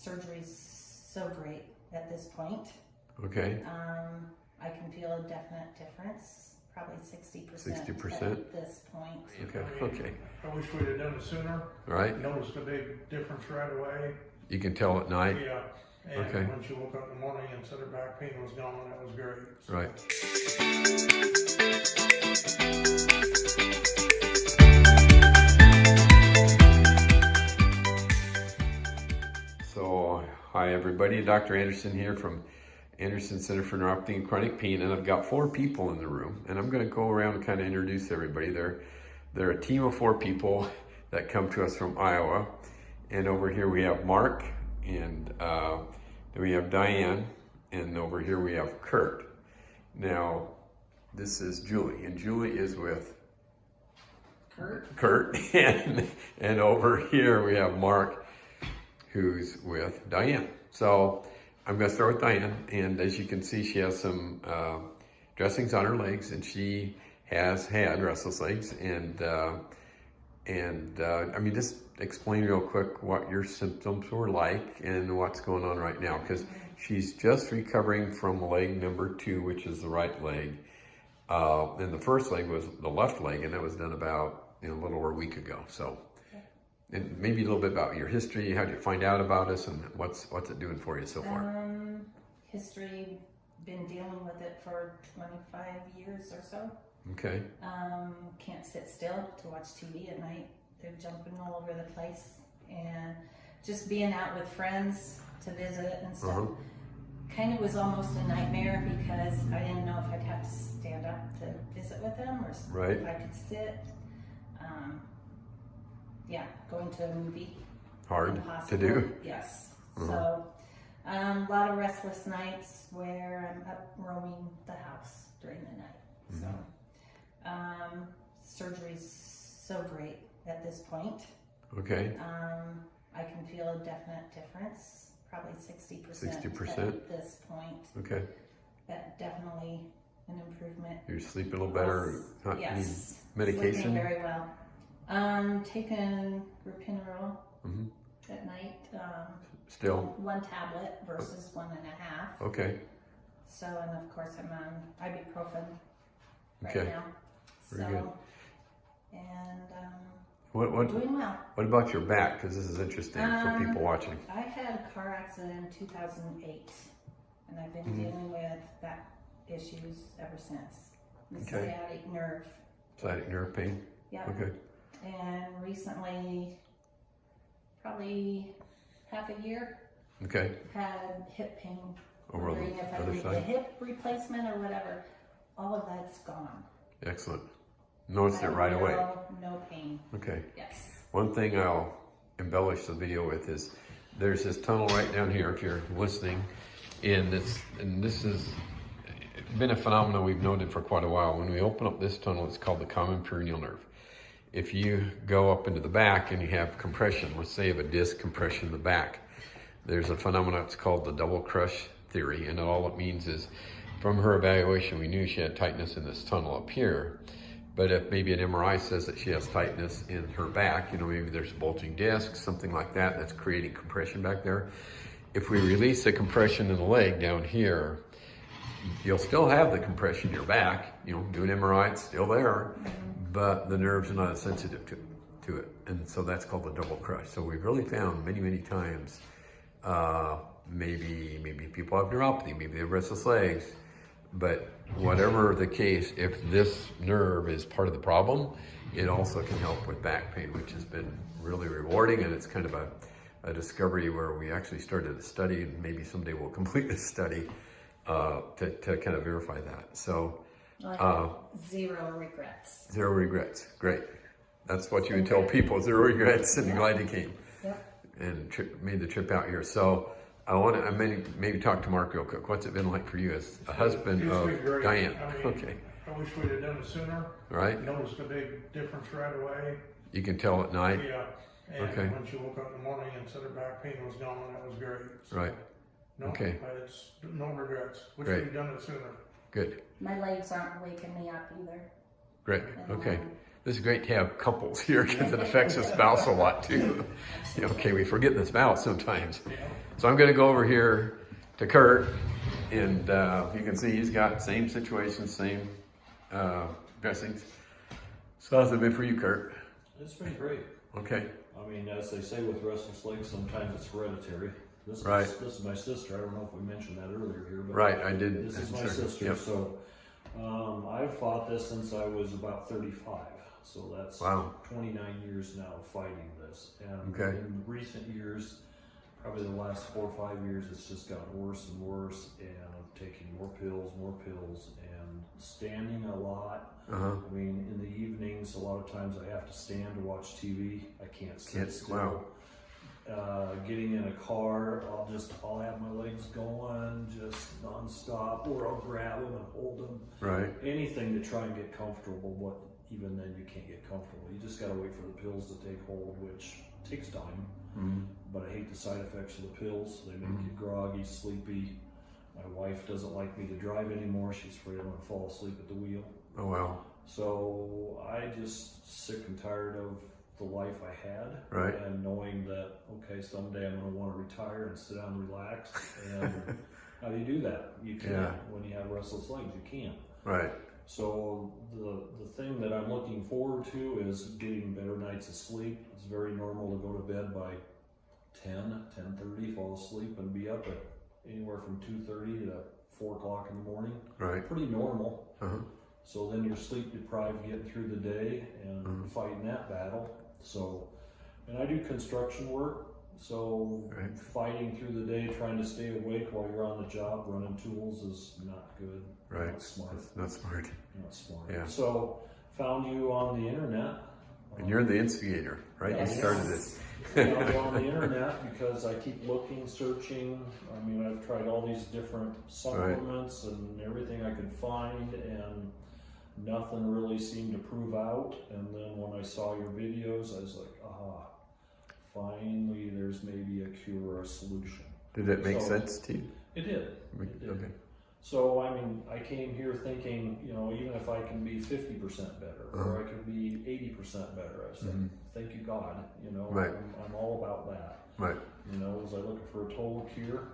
surgery's so great at this point. Okay. I can feel a definite difference, probably 60% 60%? at this point. Okay. Okay. I wish we'd have done it sooner. Right. Noticed a big difference right away. You can tell at night? Yeah. And Okay. when she woke up in the morning and said her back pain was gone, that was great. So. Right. So, hi everybody, Dr. Anderson here from Anderson Center for Neuropathy and Chronic Pain, and I've got 4 people in the room, and I'm going to go around and kind of introduce everybody. They're a team of 4 people that come to us from Iowa, and over here we have Mark, and then we have Diane, and over here we have Kurt. Now, this is Julie, and Julie is with Kurt, and over here we have Mark, who's with Diane. So I'm going to start with Diane, and as you can see, she has some dressings on her legs, and she has had restless legs. And I mean, just explain real quick what your symptoms were like and what's going on right now, because she's just recovering from leg number 2, which is the right leg. And the first leg was the left leg, and that was done about a little over a week ago. So. And maybe a little bit about your history. How did you find out about us, and what's it doing for you so far? History, been dealing with it for 25 years or so. Okay. Can't sit still to watch TV at night. They're jumping all over the place, and just being out with friends to visit and stuff. Kind of was almost a nightmare because I didn't know if I'd have to stand up to visit with them, or if I could sit. Yeah, going to a movie. Hard to do? Yes. So, a lot of restless nights where I'm up roaming the house during the night. So, surgery's so great at this point. Okay. I can feel a definite difference, probably 60% 60% at this point. Okay. But definitely an improvement. You're sleeping a little better? Not Yes. need medication? Sleeping very well. Taking Rapinol at night. Still? 1 tablet versus 1.5. Okay. So, and of course I'm on ibuprofen right Okay. now. Very good. And What doing well. What about your back? Because this is interesting for people watching. I had a car accident in 2008, and I've been dealing with back issues ever since. The sciatic nerve. Sciatic nerve pain? Yeah. Okay. And recently, probably half a year, Okay. had hip pain. Over on Wondering the if I other need a side? hip replacement or whatever. All of that's gone. Excellent. Noticed it right away. No pain. Okay. Yes. One thing I'll embellish the video with is there's this tunnel right down here, if you're listening, and this has been a phenomenon we've noted for quite a while. When we open up this tunnel, it's called the common peroneal nerve. If you go up into the back and you have compression, let's say you have a disc compression in the back, there's a phenomenon that's called the double crush theory, and all it means is, from her evaluation, we knew she had tightness in this tunnel up here. But if maybe an MRI says that she has tightness in her back, maybe there's bulging discs, something like that, that's creating compression back there. If we release the compression in the leg down here, you'll still have the compression in your back. Do an MRI, it's still there, but the nerves are not as sensitive to it. And so that's called the double crush. So we've really found many, many times, maybe people have neuropathy, maybe they have restless legs, but whatever the case, if this nerve is part of the problem, it also can help with back pain, which has been really rewarding. And it's kind of a discovery where we actually started a study, and maybe someday we'll complete this study to kind of verify that. So, zero regrets. Zero regrets. Great. That's what you would tell people, 0 regrets, and glad you came. Yep. And made the trip out here. So I want to maybe talk to Mark real quick. What's it been like for you as a husband of Diane? Okay. I wish we'd have done it sooner. Right. Noticed a big difference right away. You can tell at night? Yeah. And when she woke up in the morning and said her back pain was gone, that was great. So, right. No, okay. It's no regrets. Wish Great. we'd done it sooner. Good. My legs aren't waking me up either. Great. Okay. This is great to have couples here because it affects the spouse a lot too. Okay, we forget the spouse sometimes. Yeah. So I'm going to go over here to Kurt, and you can see he's got same situation, same dressings. So how's it been for you, Kurt? It's been great. Okay. I mean, as they say with restless legs, sometimes it's hereditary. This is my sister. I don't know if we mentioned that earlier here, but right, I did. This is my sister. Yep. So I've fought this since I was about 35. So that's 29 years now fighting this. And in recent years, probably the last 4 or 5 years, it's just gotten worse and worse. And I'm taking more pills, and standing a lot. I mean, in the evenings, a lot of times I have to stand to watch TV. I can't sit still. Getting in a car, I'll have my legs going just nonstop, or I'll grab them and hold them. Right. Anything to try and get comfortable, but even then you can't get comfortable. You just gotta wait for the pills to take hold, which takes time. But I hate the side effects of the pills. They make you groggy, sleepy. My wife doesn't like me to drive anymore. She's afraid I'm gonna fall asleep at the wheel. Oh, wow. So I just sick and tired of the life I had, and knowing that, okay, someday I'm going to want to retire and sit down and relax. And how do you do that? You can't. When you have restless legs, you can't. Right. So the thing that I'm looking forward to is getting better nights of sleep. It's very normal to go to bed by 10:30, fall asleep, and be up at anywhere from 2:30 to 4 o'clock in the morning. Right. Pretty normal. So then you're sleep deprived getting through the day and fighting that battle. So, and I do construction work, so fighting through the day, trying to stay awake while you're on the job, running tools is not good. Right. Not smart. Not smart. Not smart. Yeah. So, found you on the internet. And you're the instigator, right? Yes. You started this. Found you on the internet because I keep looking, searching. I mean, I've tried all these different supplements and everything I could find, and nothing really seemed to prove out. And then when I saw your videos, I was like, finally there's maybe a cure or a solution. Did it make sense to you? It did. It did. Okay. So, I mean, I came here thinking, you know, even if I can be 50% better, or I could be 80% better, I said, thank you, God, you know, I'm all about that. Right. You know, was I looking for a total cure?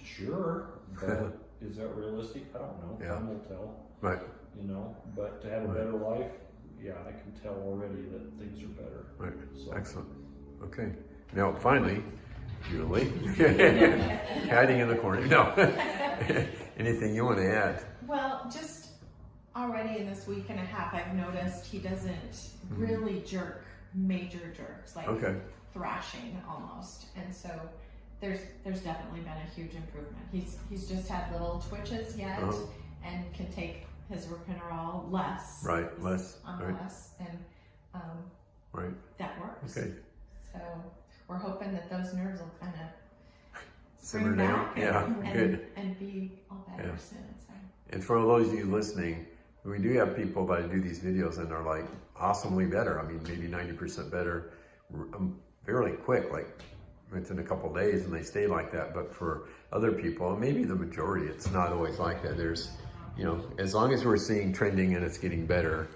Sure, but is that realistic? I don't know. Time will tell. Right. You know, but to have a better life, I can tell already that things are better. Right. So. Excellent. Okay. Now, finally, Julie, hiding in the corner. No. Anything you want to add? Well, just already in this week and a half, I've noticed he doesn't really jerk major jerks, like thrashing almost. And so there's definitely been a huge improvement. He's just had little twitches yet, and can take his Ropinerol less. Right, less. Less, and that works. Okay. So we're hoping that those nerves will kind of spring back and be all better soon. So. And for those of you listening, we do have people that do these videos and are like awesomely better. I mean, maybe 90% better, fairly quick, like within a couple of days, and they stay like that. But for other people, maybe the majority, it's not always like that. There's, you know, as long as we're seeing trending and it's getting better,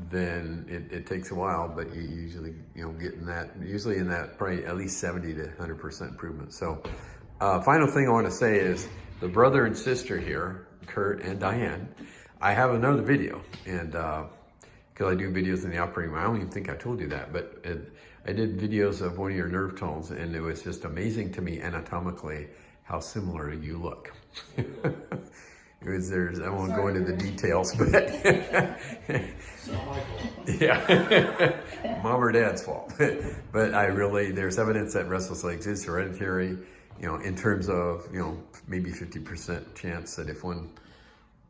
then it takes a while, but you usually, you know, get in that, usually in that probably at least 70 to 100% improvement. So final thing I want to say is the brother and sister here, Kurt and Diane, I have another video, and because I do videos in the operating room, I don't even think I told you that, but I did videos of one of your nerve tones, and it was just amazing to me anatomically how similar you look. I won't go into the details, but mom or dad's fault. But there's evidence that restless legs is hereditary, you know, in terms of, you know, maybe 50% chance that if one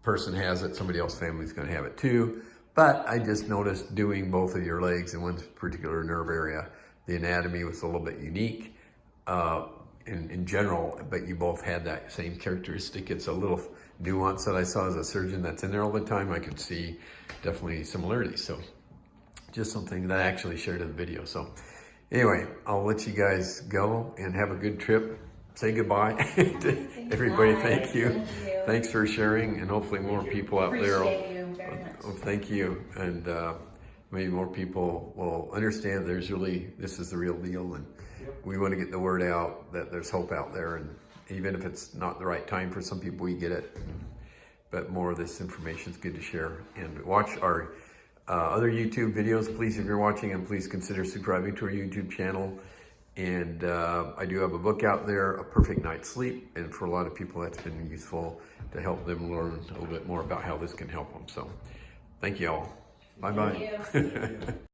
person has it, somebody else's family is going to have it too. But I just noticed doing both of your legs in one particular nerve area, the anatomy was a little bit unique in general, but you both had that same characteristic. It's a little nuance that I saw as a surgeon that's in there all the time. I could see definitely similarities. So just something that I actually shared in the video. So anyway, I'll let you guys go and have a good trip. Say goodbye to everybody. Thank you. Thanks for sharing, and hopefully more people out there. Appreciate you very much. Thank you. And maybe more people will understand this is the real deal, and we want to get the word out that there's hope out there, and even if it's not the right time for some people, we get it. But more of this information is good to share. And watch our other YouTube videos, please, if you're watching, and please consider subscribing to our YouTube channel. And I do have a book out there, A Perfect Night's Sleep, and for a lot of people that's been useful to help them learn a little bit more about how this can help them. So thank you all. Bye-bye. Thank you.